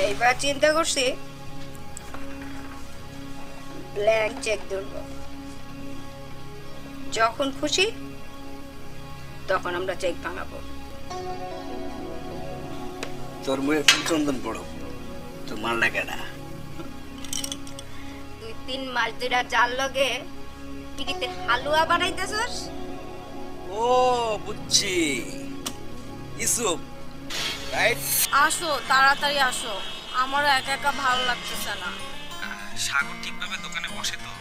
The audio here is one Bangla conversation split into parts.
এইবার চিন্তা করছি ব্ল্যাঙ্ক চেক ধরব, যখন খুশি তখন আমরা চেক ভাঙাবো। তোর মুখে ফুল চন্দন পড়ো, তোর মাল লাগে না। 2-3 মাস ধরে জাল লগে টিকিতে হালুয়া বানাইতেছস। ও বুঝছি, ইসুপ রাইট। আসো তাড়াতাড়ি আসো, আমারও একা একা ভালো লাগতেছে না। সাগর ঠিকভাবে দোকানে বসে তো?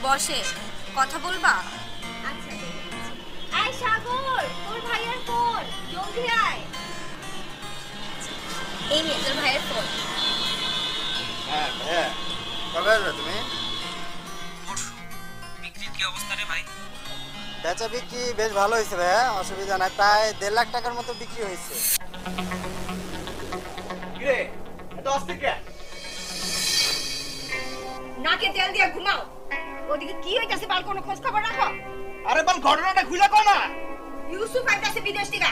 বসে। কথা বলবা? আচ্ছা আয় সাগর, তোর ভাইয়ের ফোন, জলদি আয়। এই নে তোর ভাইয়ের ফোন। হ্যাঁ ভাইয়া, কবে আসবে তুমি? পরশু। বিক্রির কি অবস্থা রে ভাই? বেচা বিক্রি বেশ ভালো হয়েছে ভাইয়া, অসুবিধা নাই। প্রায় 1.5 লাখ টাকার মতো বিক্রি হয়েছে। কিরে এত অস্থির কে? নাকে তেল দিয়ে ঘুমাও। ওদিকে কি হইতাছে বাল কোনো খোঁজ খবর রাখো? আরে বল ঘটনাটা খুলে কও না। ইউসুফ আইতাছে বিদেশ থেকে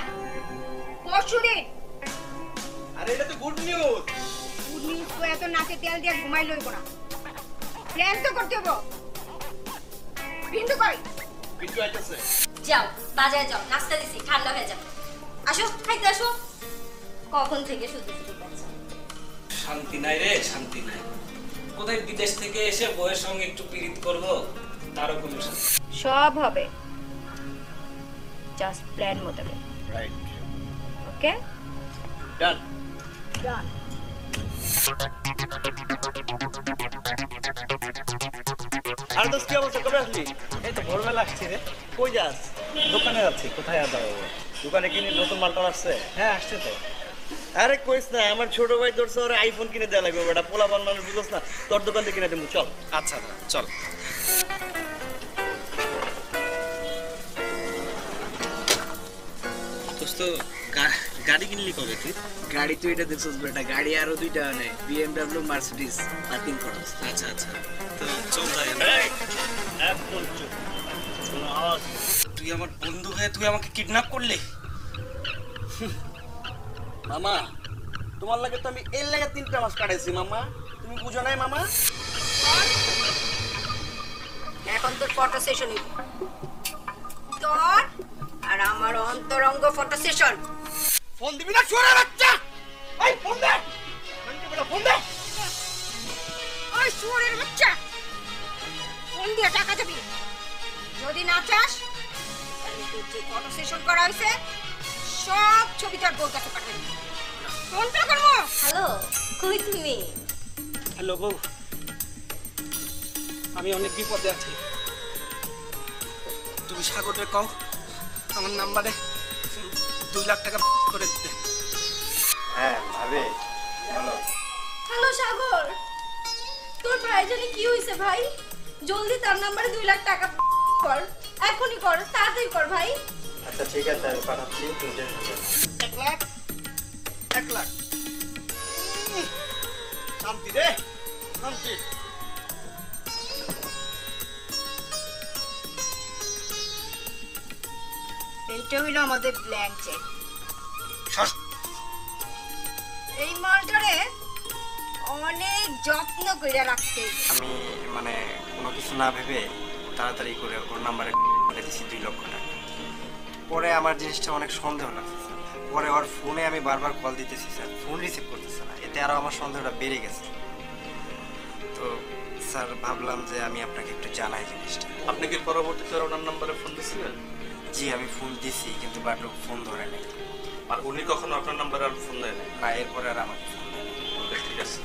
পরশুদিন। আরে এটা তো গুড নিউজ। গুড নিউজ কো এত নাকে তেল দিয়ে ঘুমাই লইব না, প্ল্যান তো করতে হবে। বিন্দু কই? বিট্টু আইতাছে। যাও বাজারে যাও, নাস্তা দিছি, ঠান্ডা হয়ে যাবে। আসো খাইতে আসো। কখন থেকে শুধু শুধু বাচ্চা। শান্তি নাই রে, শান্তি নাই। কোথায় বিদেশ থেকে এসে বউয়ের সঙ্গে একটু পীড়িত করব, তারও কোনো শান্তি। সব হবে জাস্ট প্ল্যান মোতাবেক। রাইট। ওকে ডান। ডান। আর দোস্ত কি অবস্থা, কবে আসলি? এই তো ভোরবেলা আসছি রে। কই যাস? দোকানে যাচ্ছি। কোথায় আর যাবো? দোকানে কিনে নতুন মালটা আসছে? হ্যাঁ আসছে তো। আরে কইস না, আমার ছোট ভাই তোর সরে আইফোন কিনে দেয়া লাগবে বেটা, পোলাপান মানুষ বুঝছ না, তোর দোকান থেকে কিনে দেবো, চল। আচ্ছা চল। দোস্ত গাড়ি কিনলি কবে তুই? গাড়ি তুই এটা দেখছিস বেটা, গাড়ি আরো 2টা আনে, BMW মার্সিডিজ পার্কিং করস। আচ্ছা আচ্ছা, তো চল যাই। একদম চুপ। তুই আমার বন্ধু হয়ে তুই আমাকে কিডন্যাপ করলি? মামা তোমার লাগে তো আমি এর লাগে 3টা মাস কাটাইছি মামা, তুমি বুঝো নাই মামা? এখন তোর ফটো সেশন হইব, তোর আর আমার অন্তরঙ্গ ফটো সেশন। ফোন দিবি না চোরের বাচ্চা? এই ফোন দে, ফোন দে। ওই শুয়োরের বাচ্চা, ফোন দিয়ে টাকা যাবি। যদি না চাস তাহলে তোর যে ফটো সেশন করা হয়েছে সব ছবি তার বউর কাছে পাঠাবি। ফোনটা করবো। হ্যালো, কই তুমি? হ্যালো বউ, আমি অনেক বিপদে আছি। তুমি সাগরে কও আমার নাম্বারে 2 লাখ টাকা করে দিতে। হ্যাঁ ভাবি বলো। হ্যালো সাগর, তোর ভাই জানি কি হইছে ভাই? জলদি তার নাম্বারে 2 লাখ টাকা কর, এখনই কর, তাড়াতাড়ি কর ভাই। আচ্ছা ঠিক আছে, আমি পাঠাচ্ছি, তুমি টেনশন করো না। 1 লাখ 1 লাখ। শান্তি রে, শান্তি। এইটা হইলো আমাদের ব্ল্যাঙ্ক চেক। এই মালটারে অনেক যত্ন করে রাখতে। আমি মানে কোনো কিছু না ভেবে তাড়াতাড়ি করে ওর নাম্বারে দিয়েছি 2 লক্ষ টাকা। পরে আমার জিনিসটা অনেক সন্দেহ লাগছে স্যার। পরে ওর ফোনে আমি বারবার কল দিতেছি স্যার, ফোন রিসিভ করতেছে না, এতে আরও আমার সন্দেহটা বেড়ে গেছে। তো স্যার ভাবলাম যে আমি আপনাকে একটু জানাই জিনিসটা। আপনি কি পরবর্তীতে ওনার নাম্বারে ফোন দিয়েছিলেন? জি আমি ফোন দিছি, কিন্তু বাট ও ফোন ধরে নেই। আর উনি কখনো আপনার নাম্বারে আর ফোন দেয় না? না, এরপরে আর আমাকে ফোন দেয় না। বেশ, ঠিক আছে।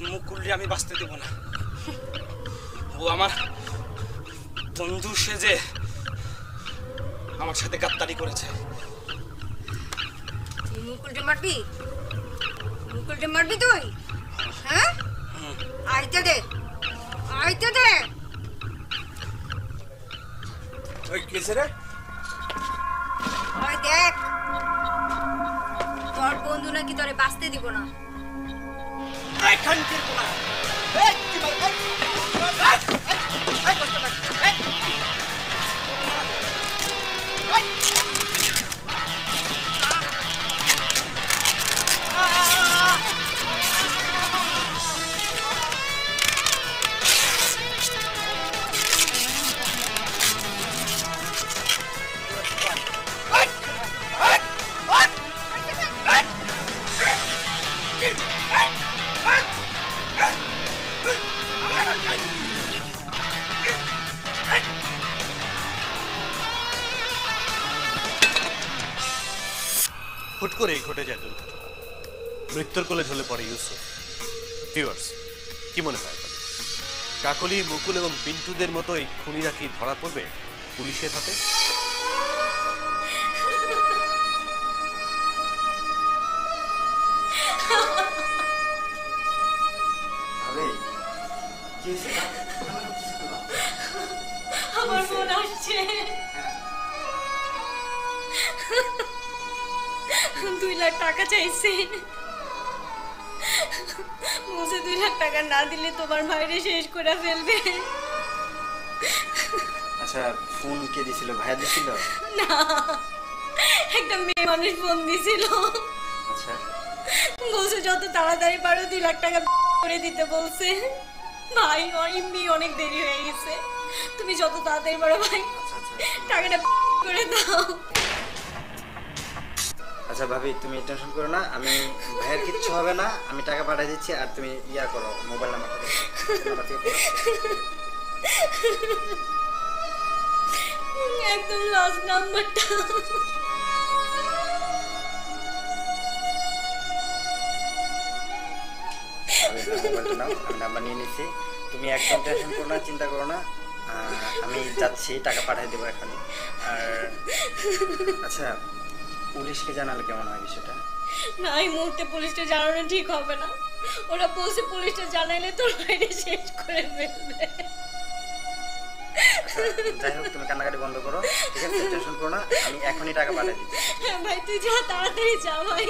মুখ খুললে আমি বাঁচতে দেব না। ও আমার বন্ধু সেজে আমার সাথে গাদ্দারি করেছে। তুই মুকুলটে মারবি? মুকুলটে মারবি তুই? হ্যাঁ, আইতে দে, আইতে দে। ওই কেসে রে? ওই দেখ, তোর বন্ধু নাকি তোরে বাঁচতে দিব না। এখানকার কোনা। এই কি বল? এই কষ্ট কর। এই হুট করেই ঘটে যায় দুর্ঘটনা, মৃত্যুর কোলে ঢলে পড়ে ইউসুফ। ভিউয়ার্স, কি মনে হয় আপনাদের? কাকলি, মুকুল এবং পিন্টুদের মতো এই খুনিরা কি ধরা পড়বে পুলিশের হাতে? আমার ফোন আসছে। 2 লাখ টাকা চাইছে। মুঝে 2 লাখ টাকা না দিলে তোমার ভাইরে শেষ করে ফেলবে। আচ্ছা, ফোন কে দিছিল? ভাইয়া দিছিল? না, একটা মেয়ে মানুষ ফোন দিছিল। আচ্ছা, বলছে যত তাড়াতাড়ি পারো 2 লাখ টাকা করে দিতে বলছে। ভাই এমনি অনেক দেরি হয়ে গেছে, তুমি যত তাড়াতাড়ি পারো ভাই টাকাটা করে দাও। আচ্ছা ভাবি, তুমি টেনশন করো না, আমি ভাইয়ের কিচ্ছু হবে না, আমি টাকা পাঠিয়ে দিচ্ছি। আর তুমি ইয়া করো, মোবাইল নাম্বারটা একদম লাস্ট নাম্বারটা। মোবাইলটা নাও, আমি নাম্বার নিয়ে নিচ্ছি। তুমি একদম টেনশন করো না, চিন্তা করো না, আমি যাচ্ছি, টাকা পাঠিয়ে দেবো এখনই। আর আচ্ছা, পুলিশকে জানালে কেমন হয় বিষয়টা? না, এই মুহূর্তে পুলিশটা জানানো ঠিক হবে না। ওরা বলছে পুলিশটা জানাইলে তোর ভাইরে শেষ করে ফেলবে। আচ্ছা, যাই হোক, তুমি কান্নাকাটি বন্ধ করো, ঠিক আছে? টেনশন করো না, আমি এখনই টাকা পাঠিয়ে দিচ্ছি। হ্যাঁ ভাই, তুই যা, তাড়াতাড়ি যা ভাই।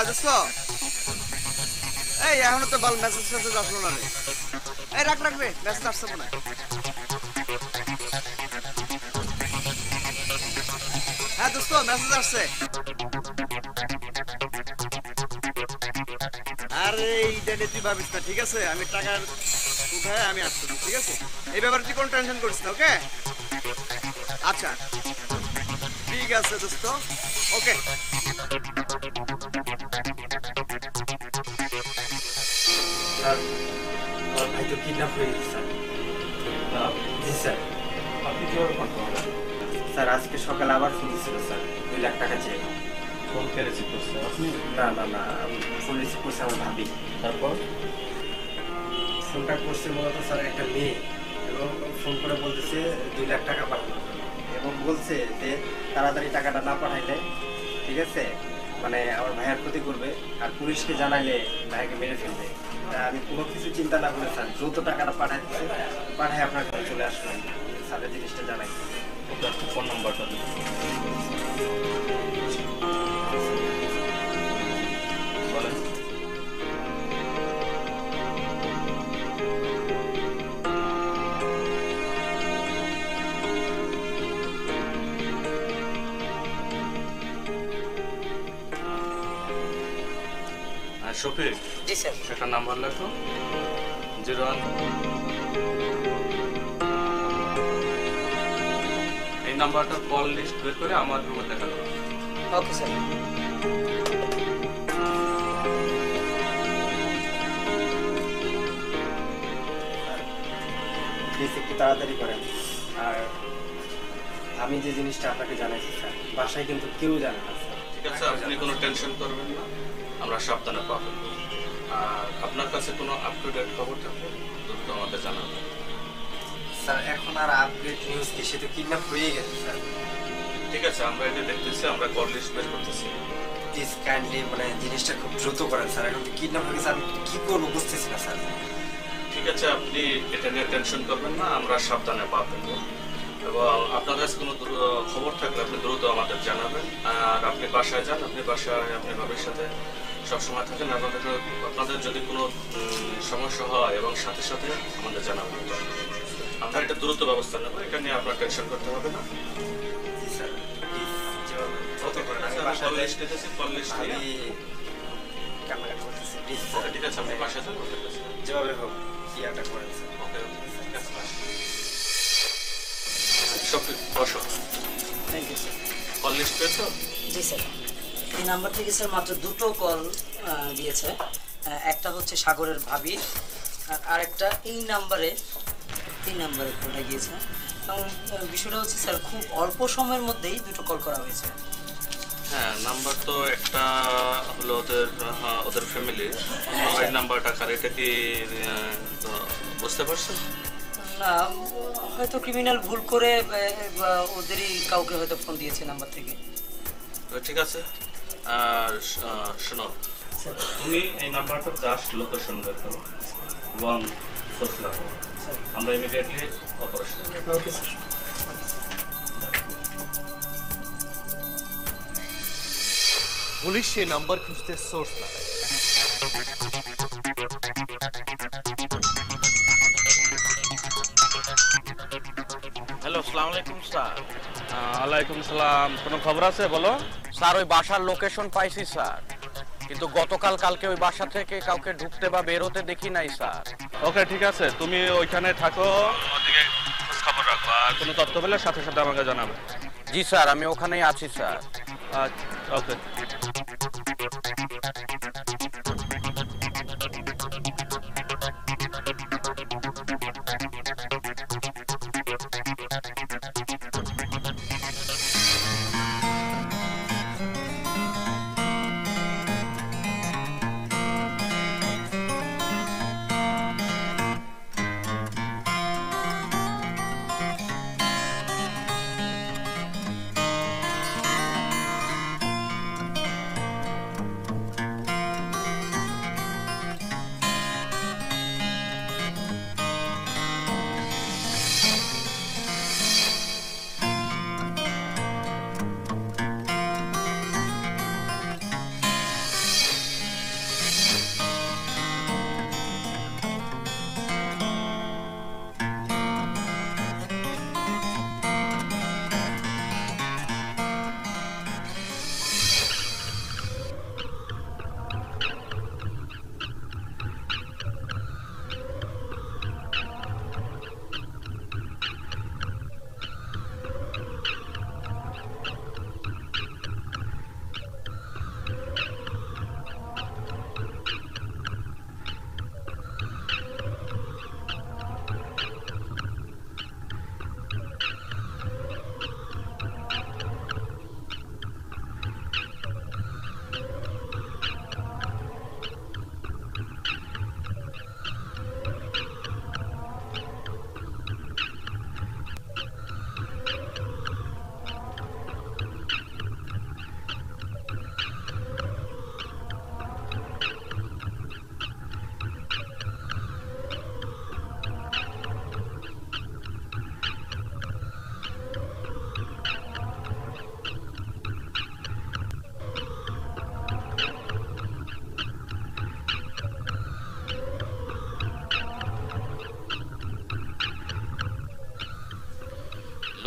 দোস্ত, এই এখনো তো ভালো মেসেজ আসলো না রে। এই রাখ রে, মেসেজ আসছে মনে হয়। হ্যাঁ দোস্ত, মেসেজ আসছে। আরে এইটা নিয়ে তুই ভাবিস না, ঠিক আছে? আমি টাকার উঠায় আমি আসছি, ঠিক আছে? এই ব্যাপারে তুই কোনো টেনশন করিস না, ওকে? আচ্ছা ঠিক আছে দোস্ত, ওকে। আমার ভাই তো কিডন্যাপ হয়ে গেছে স্যার। জি স্যার। আপনি কিভাবে করতে পারবেন? স্যার, আজকে সকালে আবার ফোন দিয়েছিল স্যার, 2 লাখ টাকা চেয়ে। ফোন কে রিসিভ করছে? আপনি? না না না, ফোন রিসিভ করছে আমার ভাবি। তারপর ফোনটা করছে মূলত স্যার একটা মেয়ে, এবং ফোন করে বলতেছে 2 লাখ টাকা পাঠানো, এবং বলছে যে তাড়াতাড়ি টাকাটা না পাঠাইলে, ঠিক আছে, মানে আমার ভাইয়ের ক্ষতি করবে, আর পুলিশকে জানাইলে ভাইকে মেরে ফেলবে। তা আমি কোনো কিছু চিন্তা না করে স্যার দ্রুত টাকাটা পাঠাই দিচ্ছে, পাঠাই আপনার ঘরে চলে আসলাম, স্যারের জিনিসটা জানাই। আপনার ফোন নাম্বারটা দিন। বলেন। শফিক, জি স্যার। একটা নাম্বার লেখো, 01। এই নাম্বারটার কল লিস্ট বের করে আমার রুমে দেখানো। Okay sir. প্লিজ একটু তাড়াতাড়ি করেন। আর আমি যে জিনিসটা আপনাকে জানাইছি স্যার, বাসায় কিন্তু কেউ জানে না স্যার। ঠিক আছে, আপনি কোনো টেনশন করবেন না, আমরা সাবধানে পাবেন। আর আপনার কাছে কোনো আপ টু ডেট খবর থাকলে দ্রুত আমাদের জানাবেন। স্যার, এখন আর আপডেট নিউজ কি, সে তো কিডন্যাপ হয়ে গেছে স্যার। ঠিক আছে, আমরা এটা দেখতেছি, আমরা কল লিস্ট বের করতেছি। প্লিজ কাইন্ডলি মানে জিনিসটা খুব দ্রুত করেন স্যার, এখন তো কিডন্যাপ হয়ে গেছে, আমি কি করবো বুঝতেছি না স্যার। ঠিক আছে, আপনি এটা নিয়ে টেনশন করবেন না, আমরা সাবধানে পাবেন। এবং আপনার কাছে কোনো খবর থাকলে আপনি দ্রুত আমাদের জানাবেন। আর আপনি বাসায় যান, আপনি বাসায় আপনি ভাবির সাথে সবসময় থাকেন। আপনাদের যদি কোনো সমস্যা হয় এবং সাথে সাথে আমাদের জানাবেন। আমরা এটা দ্রুত ব্যবস্থা নেবো, এটা নিয়ে আপনার টেনশন করতে হবে না। জি স্যার, প্লিজ যেভাবে ওকে, করেন আমি কল বাসায় লিস্ট নিতেছি, কল লিস্ট আমি নিয়ে কান্নাকাটি করতেছি, প্লিজ ওকে, স্যার ঠিক আছে, আপনি বাসায় যান, ওকে, ঠিক আছে। যেভাবে হোক ইয়াটা করেন স্যার। ওকে, ঠিক আছে, বাসায়। শফিক, বসো। Thank you sir. Call list পেয়েছো? জি স্যার, এই নাম্বার থেকে স্যার মাত্র দুটো কল দিয়েছে। একটা হচ্ছে সাগরের ভাবি, আর আরেকটা এই নাম্বারে কলটা গিয়েছে। এবং বিষয়টা হচ্ছে স্যার খুব অল্প সময়ের মধ্যেই দুটো কল করা হয়েছে। হ্যাঁ, নাম্বার তো একটা হলো ওদের ফ্যামিলি, মোবাইল নাম্বারটা কার, এটা কি বুঝতে পারছেন? না, হয়তো ক্রিমিনাল ভুল করে বা ওদেরই কাউকে হয়তো ফোন দিয়েছে নাম্বার থেকে। তো ঠিক আছে, আর শোনো, তুমি এই নাম্বারটা জাস্ট লোকেশন বের করো, 1 আমরা immediately operation. Okay sir. Police সে নাম্বার খুঁজতে সোর্স না। হ্যালো, আসসালামু আলাইকুম স্যার। ওয়ালাইকুম সালাম। কোনো খবর আছে বলো? স্যার, ওই বাসার লোকেশন পাইছি স্যার, কিন্তু কালকে ওই বাসা থেকে কাউকে ঢুকতে বা বের হতে দেখি নাই স্যার। ওকে, ঠিক আছে, তুমি ওইখানে থাকো, ওদিকে খবর রাখো, আর কোনো তথ্য পেলে সাথে সাথে আমাকে জানাবে। জি স্যার, আমি ওখানেই আছি স্যার। আচ্ছা, ওকে।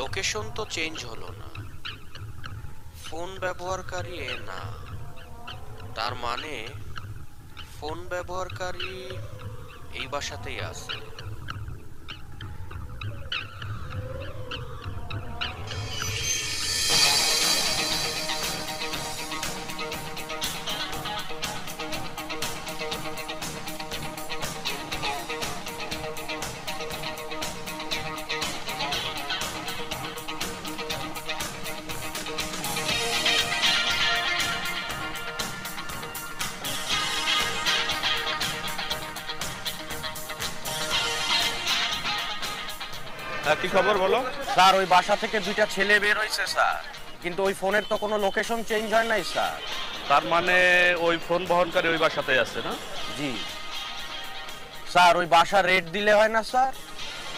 লোকেশন তো চেঞ্জ হলো না, ফোন ব্যবহারকারী এ না, তার মানে ফোন ব্যবহারকারী এই বাসাতেই আছে। কি খবর বলো? স্যার, ওই বাসা থেকে দুইটা ছেলে বের হয়েছে স্যার, কিন্তু ওই ফোনের তো কোনো লোকেশন চেঞ্জ হয় নাই স্যার। তার মানে ওই ফোন বহনকারী ওই বাসাতেই আছে না? জি স্যার, ওই বাসা রেট দিলে হয় না স্যার?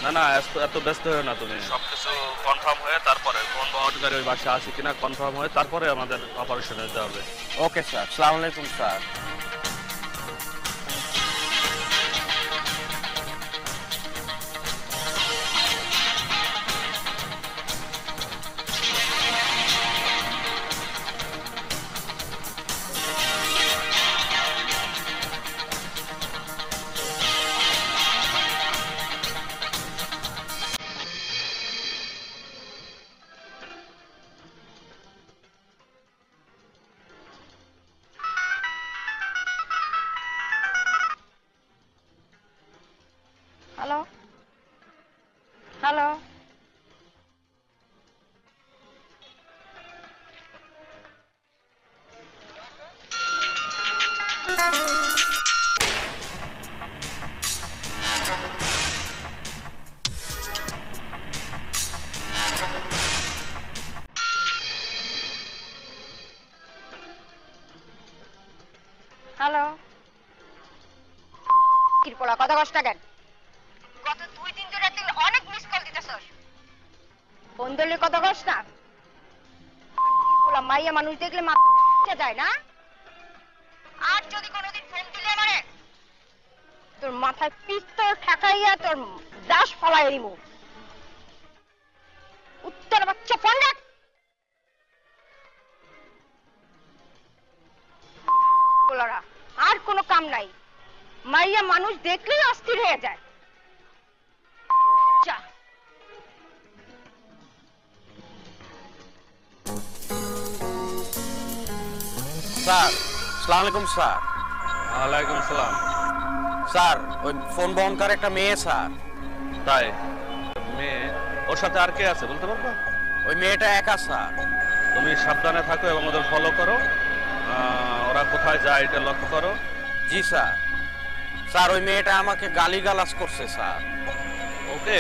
না না, এত ব্যস্ত হয়ে না তুমি, সবকিছু কনফার্ম হয়ে তারপরে ফোন বহনকারী ওই বাসা আছে কিনা কনফার্ম হয়ে তারপরে আমাদের অপারেশনে যেতে হবে। ওকে স্যার, আসসালামু আলাইকুম স্যার। হ্যালো কিরপলা কথা কষ্ট কেন গত 2-3 দিন রাতে অনেক মিস কল দিতেছস ফোন ধরলে কথা কষ্ট না কিরপলা মাইয়া মানুষ দেখলে মাথা যায় না আর যদি কোনোদিন ফোন দিলে আমারে তোর মাথায় পিস্তল ঠেকাইয়া তোর দাস ফলাই দিমু উত্তর বাচ্চা ফোন রাখ পোলারা আর কোনো কাম নাই মাইয়া মানুষ দেখলেই অস্থির হয়ে যায় যা স্যার আসসালামু আলাইকুম স্যার। ওয়ালাইকুম সালাম। স্যার ওই ফোন বহনকার একটা মেয়ে স্যার। তাই মেয়ে, ওর সাথে আর কে আছে বলতে পারবো? ওই মেয়েটা একা স্যার। তুমি সাবধানে থাকো এবং ওদের ফলো করো, ওরা কোথায় যায় এটা লক্ষ্য করো। জি স্যার। স্যার ওই মেয়েটা আমাকে গালিগালাজ করছে স্যার। ওকে,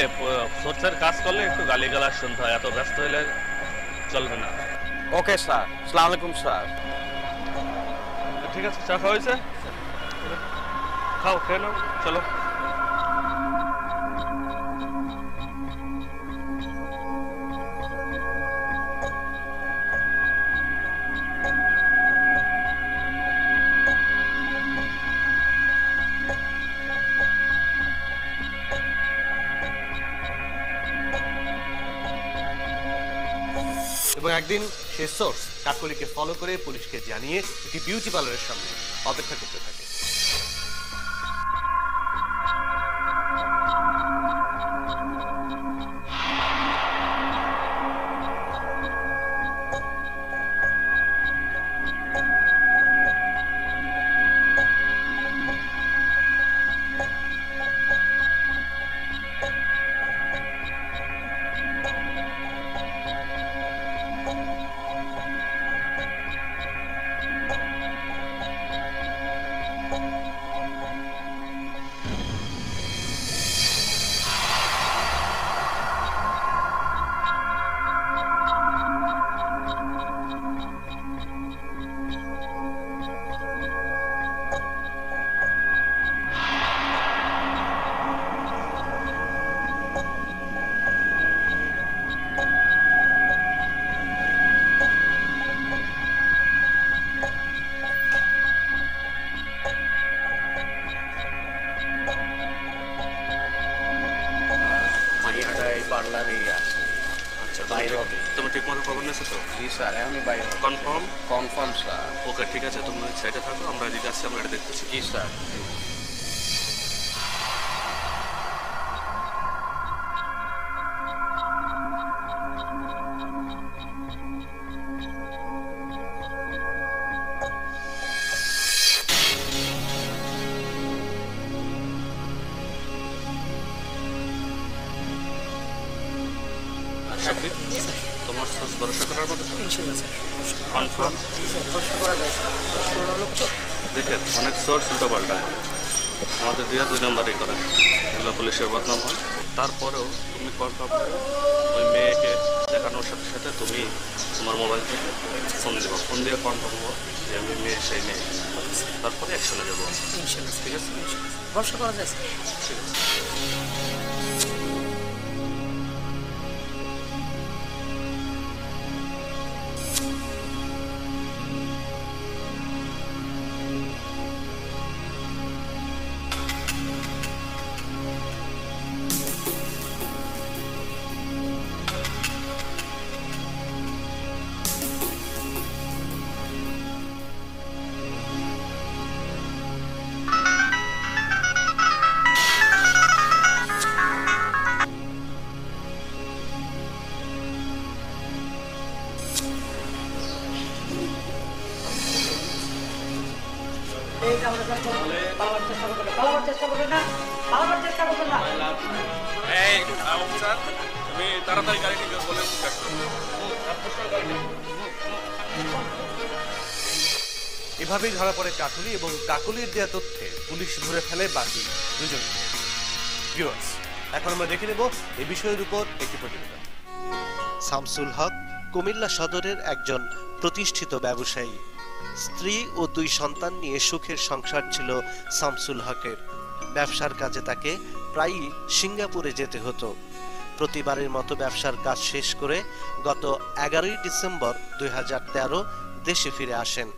সোর্সের কাজ করলে একটু গালিগালাজ শুনতে হয়, এত ব্যস্ত হলে চলবে না। ওকে স্যার, আসসালামু আলাইকুম স্যার। ঠিক আছে, চা খাওয়া হয়েছে? খাও, খেয়ে নাও, চলো। এবং একদিন সে সোর্স কাকলিকে ফলো করে পুলিশকে জানিয়ে একটি বিউটি পার্লারের সামনে অপেক্ষা করতে থাকে। তুমি ঠিক মতো খবর নিয়েছো তো? জি স্যার, আমি বাইরে। কনফার্ম? Confirm sir. ওকে, ঠিক আছে, তুমি সাইডে থাকো, আমরা এদিকে আসছি, আমরা এটা দেখতেছি। জি স্যার। তোমার সোর্স ভরসা করার মতো? ইনশাআল্লাহ স্যার। কনফার্ম? ভরসা করা যায় স্যার। লোক তো দেখেন, অনেক সোর্স উল্টো পাল্টা আমাদের দিয়ে 2 নম্বরই করে, এগুলো পুলিশের বদনাম হয়। তারপরেও তুমি কনফার্ম করো, ওই মেয়েকে দেখানোর সাথে সাথে তুমি তোমার মোবাইল থেকে ফোন দেবো, ফোন দিয়ে কনফার্ম হবো যে আমি মেয়ে সেই মেয়ে, তারপরে অ্যাকশনে যাবো। ইনশাআল্লাহ ঠিক আছে? ভরসা করা যায় স্যার। ঠিক আছে। তুমি তাড়াতাড়ি গাড়ি নিয়ে বলে এভাবেই ধরা পড়ে কাকলি এবং কাকলির দেওয়া তথ্যে পুলিশ ধরে ফেলে বাকি দুজনকে। ভিউয়ার্স, এখন আমরা দেখে নেব এই বিষয়ের উপর একটি প্রতিবেদন। শামসুল হক কুমিল্লা সদরের একজন প্রতিষ্ঠিত ব্যবসায়ী। স্ত্রী ও 2 সন্তান নিয়ে সুখের সংসার ছিল শামসুল হকের। ব্যবসার কাজে তাকে প্রায়ই সিঙ্গাপুরে যেতে হতো। প্রতিবারের মতো ব্যবসার কাজ শেষ করে গত 11ই ডিসেম্বর 2013 দেশে ফিরে আসেন।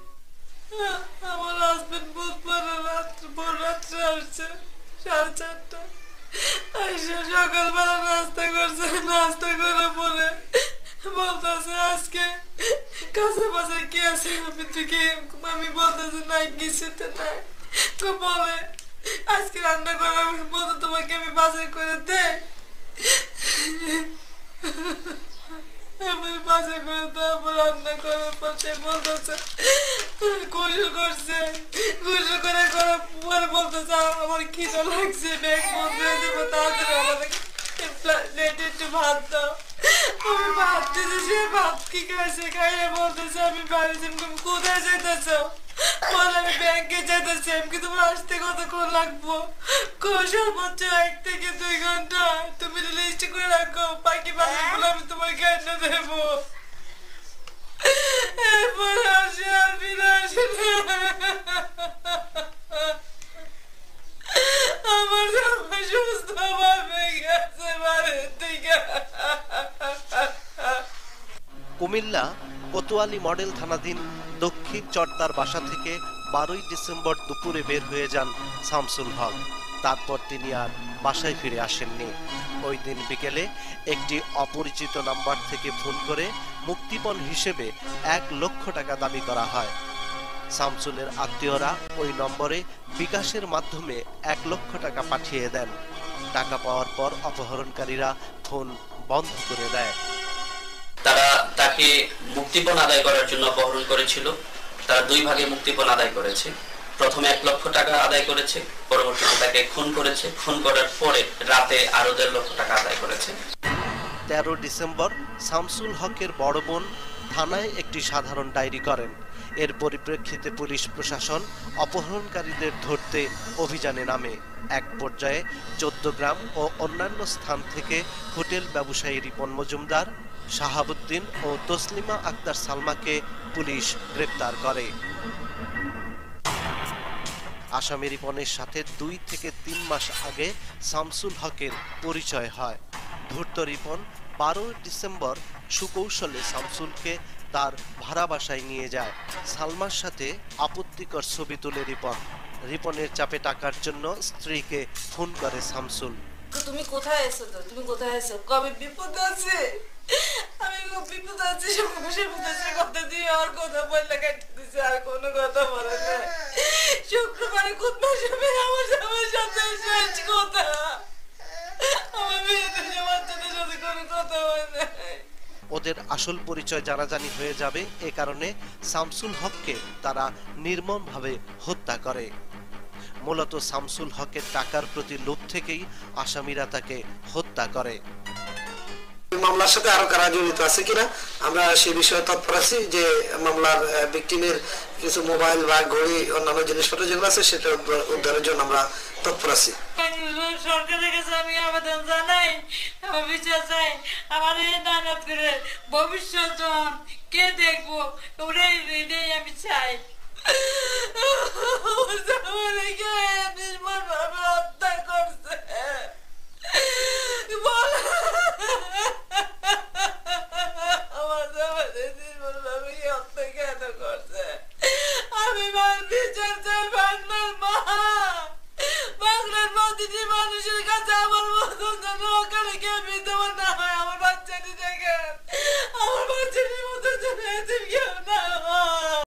আমার হাজবেন্ড বুধবার রাত্রে আসছে 4:30 আইসা সকালবেলা নাস্তা করছে, নাস্তা করার পরে বলতেছে আজকে কাছে পাশে কি আছে আমি বলতেছে নাই কিছুতে নাই। তো বলে আজকে রান্না করার মতো তোমাকে আমি বাজার করে দে, আমি বাজার করে তারপর রান্না করার পর সে বলতেছে গোসল করছে, গোসল করে করার পরে বলতেছে আমার খিদে লাগছে, ব্যাগ বন্ধ হয়ে যাবে, তাড়াতাড়ি আমাদের প্লেটে একটু ভাত দাও। আমি ভাত দিতে সে ভাত কি খাইছে, খাইয়ে বলতেছে আমি বাড়ি যাবো। কোথায় যেতেছ? বলে আমি ব্যাংকে যেতেছি। আমি কি তোমার আসতে কতক্ষণ লাগবো? সর্বোচ্চ 1 থেকে 2 ঘন্টা। তুমি লিস্ট করে রাখো, বাকি বাজারগুলো আমি তোমাকে এনে দেবো। এরপর আসে আর ফিরে আসে আমার সবাই সুস্থ ভাবে গেছে বাড়ির থেকে। কুমিল্লা কোতোয়ালি মডেল থানাধীন দক্ষিণ চর্দার বাসা থেকে 12ই ডিসেম্বর দুপুরে বের হয়ে যান শামসুল হক। তারপর তিনি আর বাসায় ফিরে আসেননি। ওই দিন বিকেলে একটি অপরিচিত নাম্বার থেকে ফোন করে মুক্তিপণ হিসেবে 1 লক্ষ টাকা দাবি করা হয়। শামসুলের আত্মীয়রা ওই নম্বরে বিকাশের মাধ্যমে 1 লক্ষ টাকা পাঠিয়ে দেন। টাকা পাওয়ার পর অপহরণকারীরা ফোন বন্ধ করে দেয়। তারা তাকে মুক্তিপণ আদায় করার জন্য অপহরণ করেছিল। তারা 2 ভাগে মুক্তিপণ আদায় করেছে। প্রথমে 1 লক্ষ টাকা আদায় করেছে, পরবর্তীতে তাকে খুন করেছে। খুন করার পরে রাতে আরো 1.5 লক্ষ টাকা আদায় করেছে। 13 ডিসেম্বর শামসুল হকের বড় বোন থানায় একটি সাধারণ ডায়েরি করেন। এর পরিপ্রেক্ষিতে পুলিশ প্রশাসন অপহরণকারীদের ধরতে অভিযানে নামে। এক পর্যায়ে 14 গ্রাম ও অন্যান্য স্থান থেকে হোটেল ব্যবসায়ী রিপন মজুমদার, শাহাবুদ্দিন ও তসলিমা আক্তার সালমাকে পুলিশ গ্রেপ্তার করে। আসামি রিপনের সাথে 2 থেকে 3 মাস আগে শামসুল হকের পরিচয় হয়। ধূর্ত রিপন 12 ডিসেম্বর সুকৌশলে শামসুলকে তার ভাড়া বাসায় নিয়ে যায়। সালমার সাথে আপত্তিকর ছবি তুলে রিপনের চাপে টাকার জন্য স্ত্রীকে ফোন করে শামসুল। তুমি কোথায় আছো? তো তুমি কোথায় আছো? কবে বিপদ আছে? আমি খুব বিপদ আছি। সে কথা দিয়ে আর কথা বললে কেটে দিছে, আর কোনো কথা বলে না। শুক্রবারে খুতবা শুনে আমার স্বামীর সাথে শেষ কথা। আমার মেয়েদের বাচ্চাদের সাথে কোনো কথা হয় না। ওদের আসল পরিচয় জানাজানি হয়ে যাবে, এ কারণে শামসুল হককে তারা নির্মমভাবে হত্যা করে। মূলত শামসুল হকের টাকার প্রতি লোভ থেকেই আসামিরা তাকে হত্যা করে। মামলার সাথে আরো কারা জড়িত আছে কিনা আমরা সে বিষয়ে তৎপর আছি। যে মামলার ভিকটিমের কিছু মোবাইল বা ঘড়ি অন্যান্য জিনিসপত্র যেগুলো আছে সেটা উদ্ধারের জন্য আমরা তৎপর আছি। সরকারের কাছে আমি আবেদন জানাই, আমার বিচার চাই। আমার এই মেহনত করে ভবিষ্যৎ কে দেখবো ওটাই আমি চাই। হত্যা করছে আমার হত্যা কেন করছে? আমি বিচার চাই। বাংলার মা, বাংলার প্রতিটি মানুষের কাছে আমার মতন যেন ওখানে কে বিদ্যমান না হয়। আমার বাচ্চাটি দেখেন, আমার বাচ্চাটির মতো যেন কেউ না